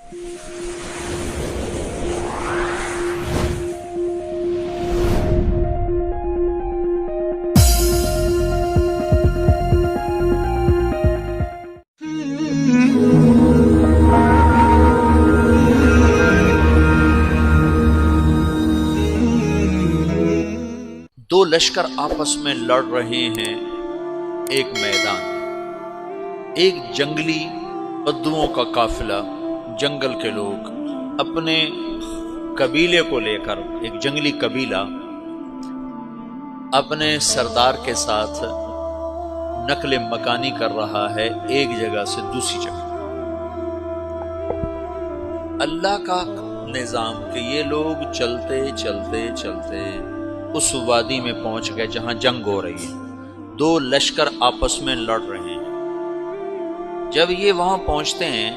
دو لشکر آپس میں لڑ رہے ہیں ایک میدان میں۔ ایک جنگلی بدوؤں کا قافلہ، جنگل کے لوگ اپنے قبیلے کو لے کر، ایک جنگلی قبیلہ اپنے سردار کے ساتھ نقل مکانی کر رہا ہے ایک جگہ سے دوسری جگہ۔ اللہ کا نظام کہ یہ لوگ چلتے چلتے چلتے اس وادی میں پہنچ گئے جہاں جنگ ہو رہی ہے، دو لشکر آپس میں لڑ رہے ہیں۔ جب یہ وہاں پہنچتے ہیں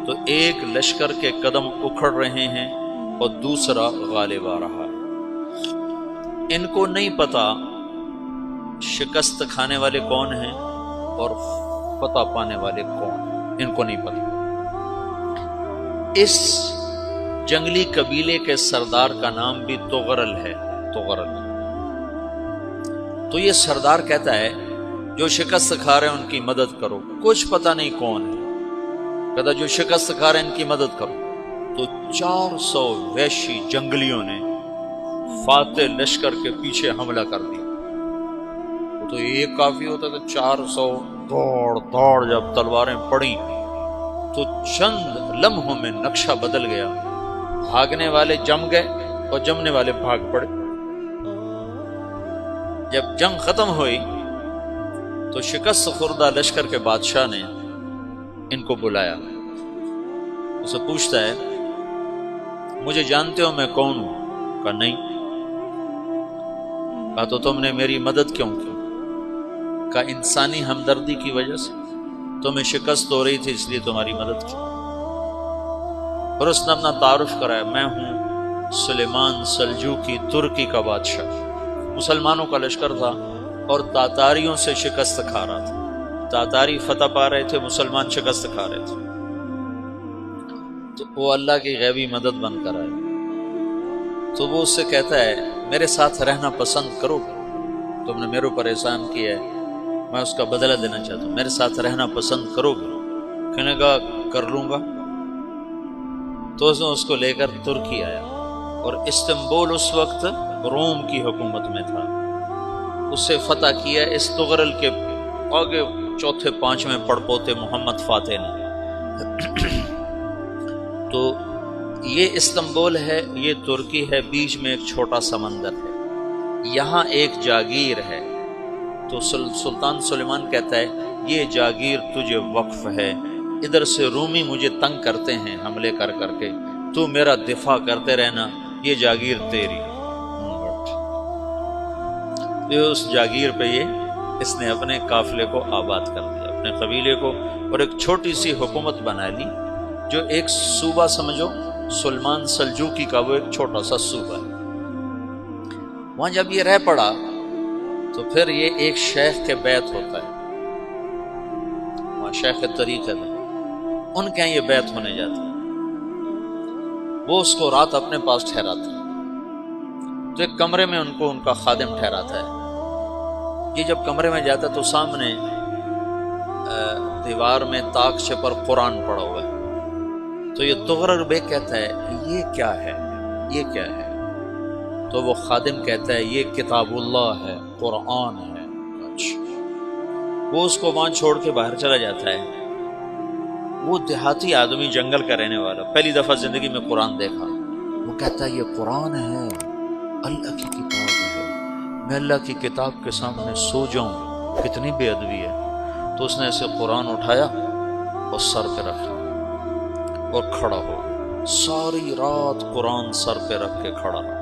تو ایک لشکر کے قدم اکھڑ رہے ہیں اور دوسرا غالب آ رہا ہے۔ ان کو نہیں پتا شکست کھانے والے کون ہیں اور فتح پانے والے کون ہیں، ان کو نہیں پتا۔ اس جنگلی قبیلے کے سردار کا نام بھی تغرل ہے، تغرل۔ تو یہ سردار کہتا ہے جو شکست کھا رہے ہیں ان کی مدد کرو، کچھ پتہ نہیں کون ہے، کہتا جو شکست کھا رہے ہیں ان کی مدد کرو۔ تو 400 وحشی جنگلیوں نے فاتح لشکر کے پیچھے حملہ کر دیا۔ تو ایک کافی ہوتا تو 400 دوڑ دوڑ جب تلواریں پڑیں تو چند لمحوں میں نقشہ بدل گیا، بھاگنے والے جم گئے اور جمنے والے بھاگ پڑے۔ جب جنگ ختم ہوئی تو شکست خوردہ لشکر کے بادشاہ نے ان کو بلایا، اسے پوچھتا ہے مجھے جانتے ہو میں کون ہوں؟ کہا نہیں۔ کہا تو تم نے میری مدد کیوں کی؟ کہا انسانی ہمدردی کی وجہ سے، تمہیں شکست ہو رہی تھی اس لیے تمہاری مدد کی۔ اور اس نے اپنا تعارف کرایا، میں ہوں سلیمان سلجوقی ترکی کا بادشاہ۔ مسلمانوں کا لشکر تھا اور تاتاریوں سے شکست کھا رہا تھا، تاتاری فتح پا رہے تھے، مسلمان شکست کھا رہے تھے۔ تو وہ اللہ کی غیبی مدد بن کر آئے۔ تو وہ اس سے کہتا ہے میرے ساتھ رہنا پسند کرو گے؟ تم نے میرے اوپر احسان کیا ہے، میں اس کا بدلہ دینا چاہتا ہوں، میرے ساتھ رہنا پسند کرو گے؟ کہنے کا کر لوں گا۔ تو اس نے اس کو لے کر ترکی آیا، اور استنبول اس وقت روم کی حکومت میں تھا، اسے فتح کیا اس تغرل کے آگے چوتھے پانچویں پڑپوتے محمد فاتح نے۔ تو یہ استنبول ہے، یہ ترکی ہے، بیچ میں ایک چھوٹا سمندر ہے، یہاں ایک جاگیر ہے۔ تو سلطان سلیمان کہتا ہے یہ جاگیر تجھے وقف ہے، ادھر سے رومی مجھے تنگ کرتے ہیں حملے کر کر کے، تو میرا دفاع کرتے رہنا، یہ جاگیر تیری۔ اس جاگیر پہ اس نے اپنے قافلے کو آباد کر دیا، اپنے قبیلے کو، اور ایک چھوٹی سی حکومت بنا لی، جو ایک صوبہ سمجھو سلمان سلجوقی کا، وہ ایک چھوٹا سا صوبہ ہے۔ وہاں جب یہ رہ پڑا تو پھر یہ ایک شیخ کے بیعت ہوتا ہے، وہاں شیخ طریقہ میں ان کے یہ بیعت ہونے جاتا ہے۔ وہ اس کو رات اپنے پاس ٹھہراتا ہے، تو ایک کمرے میں ان کو ان کا خادم ٹھہراتا ہے۔ یہ جب کمرے میں جاتا ہے تو سامنے دیوار میں طاقچے پر قرآن پڑا ہوا ہے۔ تو یہ تغرل بیگ کہتا ہے یہ کیا ہے، یہ کیا ہے؟ تو وہ خادم کہتا ہے یہ کتاب اللہ ہے، قرآن ہے۔ وہ اس کو وہاں چھوڑ کے باہر چلا جاتا ہے۔ وہ دیہاتی آدمی، جنگل کا رہنے والا، پہلی دفعہ زندگی میں قرآن دیکھا، وہ کہتا ہے یہ قرآن ہے، اللہ کی کتاب ہے، میں اللہ کی کتاب کے سامنے سو جاؤں، کتنی بے ادبی ہے۔ تو اس نے اسے قرآن اٹھایا اور سر پہ رکھا اور کھڑا ہو گیا، ساری رات قرآن سر پہ رکھ کے کھڑا رہا۔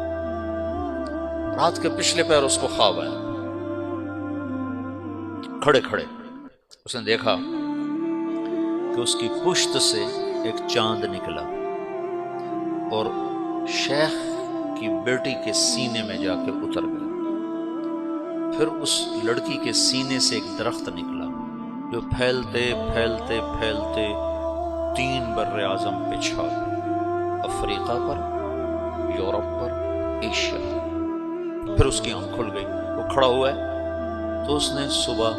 رات کے پچھلے پہر اس کو خواب آیا، کھڑے کھڑے اس نے دیکھا کہ اس کی پشت سے ایک چاند نکلا اور شیخ کی بیٹی کے سینے میں جا کے اتر گیا۔ پھر اس لڑکی کے سینے سے ایک درخت نکلا جو پھیلتے پھیلتے پھیلتے 3 بر اعظم پہ چھا گئے، افریقہ پر، یورپ پر، ایشیا پر۔ پھر اس کی آنکھ کھل گئی، وہ کھڑا ہوا ہے تو اس نے صبح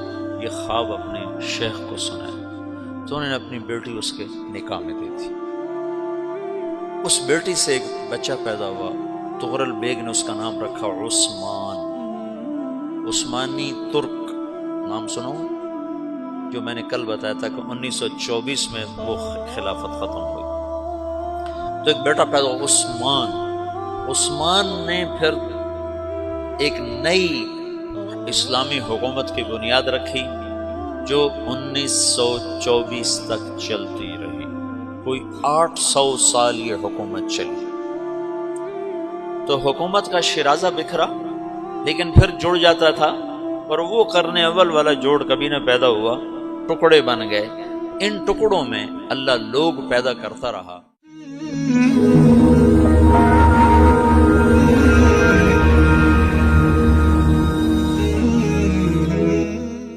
یہ خواب اپنے شیخ کو سنایا، تو انہوں نے اپنی بیٹی اس کے نکاح میں دی تھی۔ اس بیٹی سے ایک بچہ پیدا ہوا، تغرل بیگ نے اس کا نام رکھا عثمان، عثمانی ترک نام سنو، جو میں نے کل بتایا تھا کہ 1924 میں وہ خلافت ختم ہوئی، تو ایک بیٹا پیدا ہوا عثمان۔ عثمان نے پھر ایک نئی اسلامی حکومت کی بنیاد رکھی جو 1924 تک چلتی رہی، کوئی 800 سال یہ حکومت چلی۔ تو حکومت کا شیرازہ بکھرا لیکن پھر جڑ جاتا تھا، اور وہ قرن اول والا جوڑ کبھی نہ پیدا ہوا، ٹکڑے بن گئے۔ ان ٹکڑوں میں اللہ لوگ پیدا کرتا رہا۔